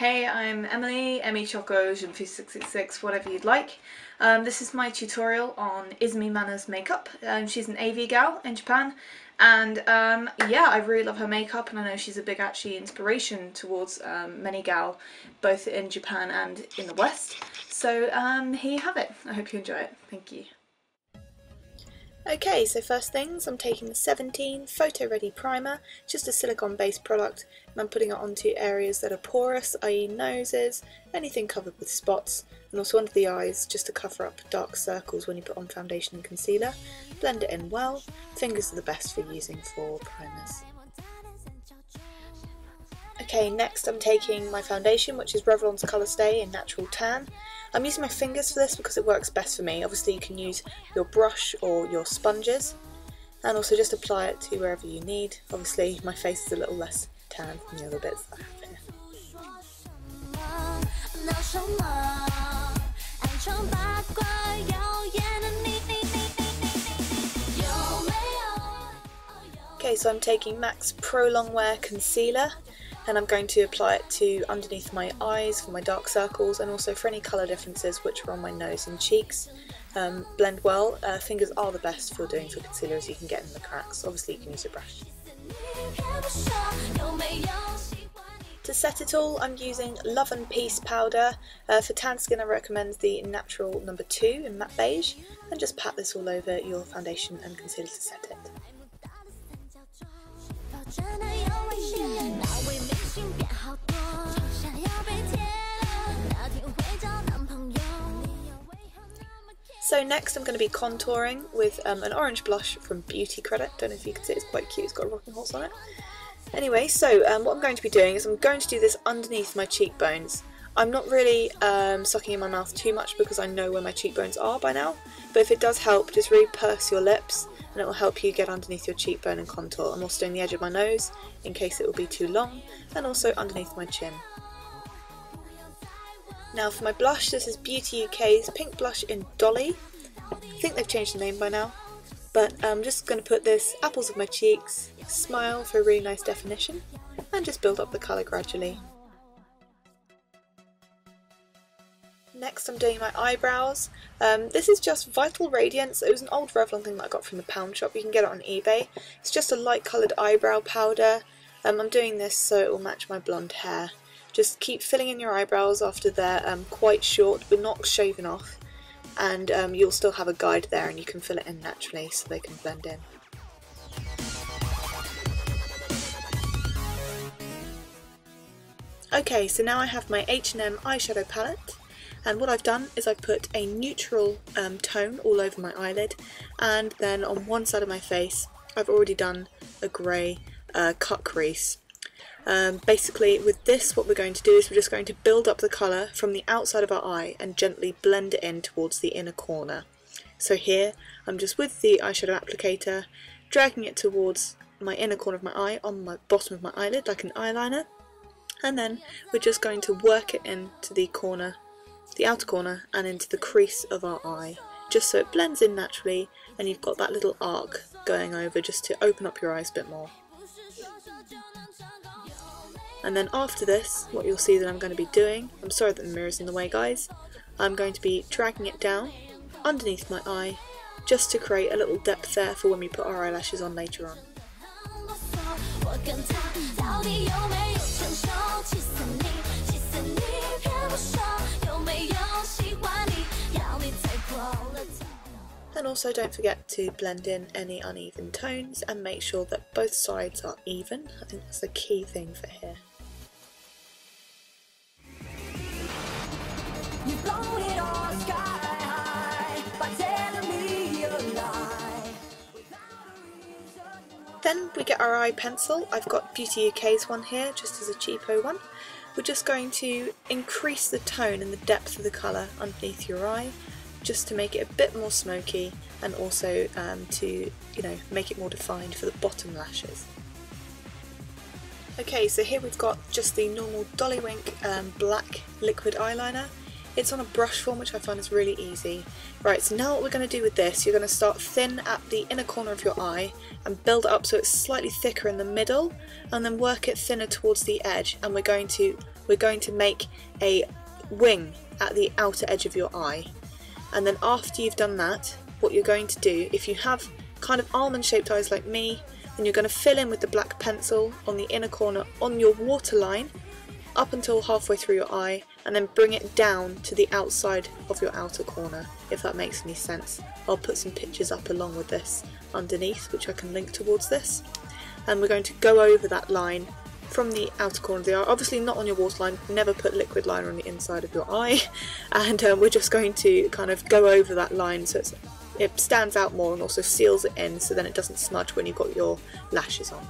Hey, I'm Emily, Emichoco, vs.666, whatever you'd like. This is my tutorial on Izumi Mana's makeup. She's an AV gal in Japan, and yeah, I really love her makeup, and I know she's a big actually inspiration towards many gal, both in Japan and in the West. So here you have it. I hope you enjoy it. Thank you. Okay, so first things, I'm taking the 17 Photo Ready Primer, just a silicone based product, and I'm putting it onto areas that are porous, i.e. noses, anything covered with spots, and also under the eyes just to cover up dark circles when you put on foundation and concealer. Blend it in well. Fingers are the best for using for primers. Okay, next I'm taking my foundation, which is Revlon's Colour Stay in Natural Tan. I'm using my fingers for this because it works best for me. Obviously you can use your brush or your sponges, and also just apply it to wherever you need. Obviously my face is a little less tan than the other bits that I have here. Okay, so I'm taking MAC's Pro Longwear Concealer, and I'm going to apply it to underneath my eyes for my dark circles and also for any colour differences which are on my nose and cheeks. Blend well. Fingers are the best for doing for concealer as you can get in the cracks. Obviously you can use a brush. To set it all, I'm using Love and Peace powder. For tan skin I recommend the Natural No. 2 in matte beige, and just pat this all over your foundation and concealer to set it. So next I'm going to be contouring with an orange blush from Beauty Credit. Don't know if you can see, it's quite cute, it's got a rocking horse on it. Anyway, so what I'm going to be doing is I'm going to do this underneath my cheekbones. I'm not really sucking in my mouth too much because I know where my cheekbones are by now, but if it does help, just really purse your lips and it will help you get underneath your cheekbone and contour. I'm also doing the edge of my nose in case it will be too long, and also underneath my chin. Now for my blush, this is Beauty UK's pink blush in Dolly. I think they've changed the name by now, but I'm just going to put this apples of my cheeks, smile for a really nice definition, and just build up the colour gradually. Next I'm doing my eyebrows. This is just Vital Radiance. It was an old Revlon thing that I got from the pound shop. You can get it on eBay. It's just a light coloured eyebrow powder. I'm doing this so it will match my blonde hair. Just keep filling in your eyebrows after they're quite short but not shaven off, and you'll still have a guide there and you can fill it in naturally so they can blend in. Okay, so now I have my H&M eyeshadow palette, and what I've done is I've put a neutral tone all over my eyelid, and then on one side of my face I've already done a grey cut crease. Basically with this what we're going to do is we're just going to build up the colour from the outside of our eye and gently blend it in towards the inner corner. So here I'm just with the eyeshadow applicator dragging it towards my inner corner of my eye on my bottom of my eyelid like an eyeliner, and then we're just going to work it into the corner, the outer corner, and into the crease of our eye, just so it blends in naturally and you've got that little arc going over just to open up your eyes a bit more. And then after this, what you'll see that I'm going to be doing, I'm sorry that the mirror's in the way guys, I'm going to be dragging it down underneath my eye just to create a little depth there for when we put our eyelashes on later on. And also don't forget to blend in any uneven tones and make sure that both sides are even. I think that's the key thing for here. Then we get our eye pencil. I've got Beauty UK's one here, just as a cheapo one. We're just going to increase the tone and the depth of the colour underneath your eye, just to make it a bit more smoky and also to make it more defined for the bottom lashes. Okay, so here we've got just the normal Dollywink black liquid eyeliner. It's on a brush form, which I find is really easy. Right, so now what we're going to do with this, you're going to start thin at the inner corner of your eye and build it up so it's slightly thicker in the middle, and then work it thinner towards the edge, and we're going to we're going to make a wing at the outer edge of your eye. And then after you've done that, what you're going to do, if you have kind of almond shaped eyes like me, then you're going to fill in with the black pencil on the inner corner on your waterline up until halfway through your eye, and then bring it down to the outside of your outer corner, if that makes any sense. I'll put some pictures up along with this underneath, which I can link towards this. And we're going to go over that line from the outer corner of the eye, obviously not on your waterline, never put liquid liner on the inside of your eye, and we're just going to kind of go over that line so it stands out more and also seals it in, so then it doesn't smudge when you've got your lashes on.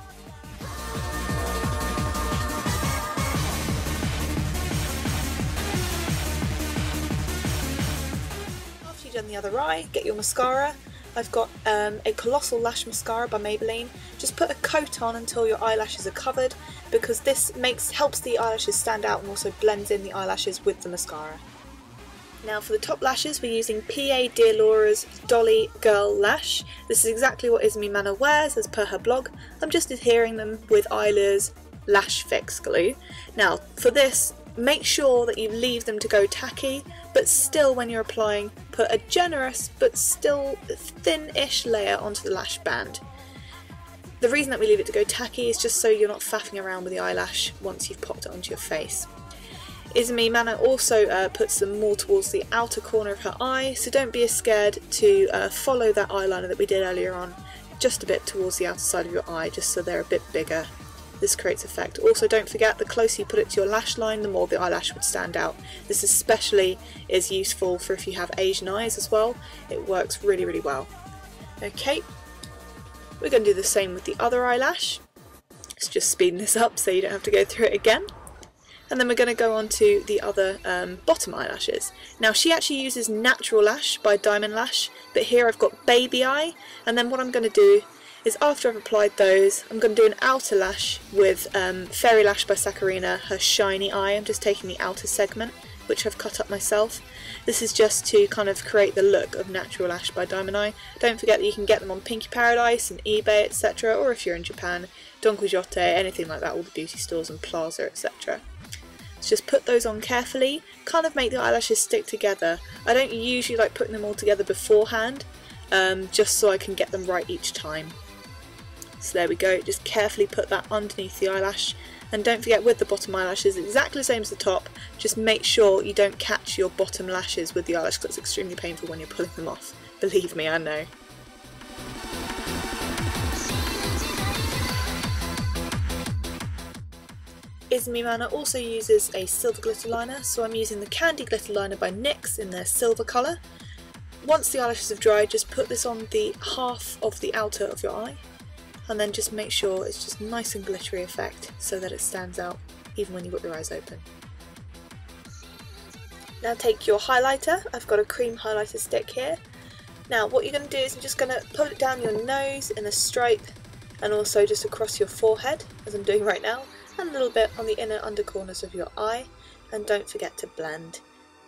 After you've done the other eye, get your mascara. I've got a Colossal Lash Mascara by Maybelline. Just put a coat on until your eyelashes are covered, because this helps the eyelashes stand out and also blends in the eyelashes with the mascara. Now for the top lashes, we're using PA Dear Laura's Dolly Girl Lash. This is exactly what Izumi Mana wears as per her blog. I'm just adhering them with Eyla's Lash Fix glue. Now for this, make sure that you leave them to go tacky, but still when you're applying, put a generous but still thin-ish layer onto the lash band. The reason that we leave it to go tacky is just so you're not faffing around with the eyelash once you've popped it onto your face. Izumi Mana also puts them more towards the outer corner of her eye, so don't be scared to follow that eyeliner that we did earlier on, just a bit towards the outer side of your eye, just so they're a bit bigger. This creates effect. Also don't forget, the closer you put it to your lash line, the more the eyelash would stand out. This especially is useful for if you have Asian eyes as well. It works really, really well. Okay, we're going to do the same with the other eyelash. It's just speeding this up so you don't have to go through it again. And then we're going to go on to the other bottom eyelashes. Now she actually uses Natural Lash by Diamond Lash, but here I've got Baby Eye, and then what I'm going to do is after I've applied those, I'm going to do an outer lash with Fairy Lash by Saccharina, her Shiny Eye. I'm just taking the outer segment, which I've cut up myself. This is just to kind of create the look of Natural Lash by Diamond Eye. Don't forget that you can get them on Pinky Paradise and eBay, etc., or if you're in Japan, Don Quijote, anything like that, all the beauty stores and Plaza, etc. So just put those on carefully, kind of make the eyelashes stick together. I don't usually like putting them all together beforehand, just so I can get them right each time. So there we go, just carefully put that underneath the eyelash, and don't forget with the bottom eyelashes, exactly the same as the top, just make sure you don't catch your bottom lashes with the eyelash because it's extremely painful when you're pulling them off. Believe me, I know. Izumi Mana also uses a silver glitter liner, so I'm using the Candy Glitter Liner by NYX in their silver colour. Once the eyelashes have dried, just put this on the half of the outer of your eye, and then just make sure it's just nice and glittery effect so that it stands out even when you've got your eyes open. Now take your highlighter. I've got a cream highlighter stick here. Now what you're going to do is you're just going to pull it down your nose in a stripe, and also just across your forehead, as I'm doing right now, and a little bit on the inner under corners of your eye, and don't forget to blend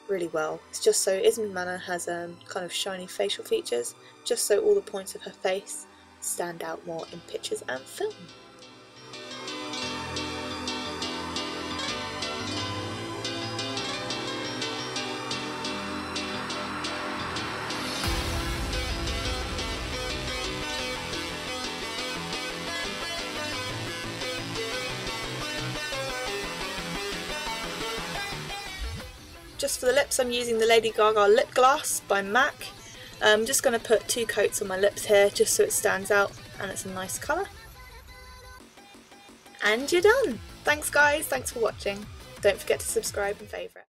really well. It's just so Izumi Mana has kind of shiny facial features, just so all the points of her face stand out more in pictures and film. Just for the lips, I'm using the Lady Gaga Lip Gloss by MAC. I'm just going to put 2 coats on my lips here just so it stands out and it's a nice colour. And you're done! Thanks guys, thanks for watching. Don't forget to subscribe and favourite.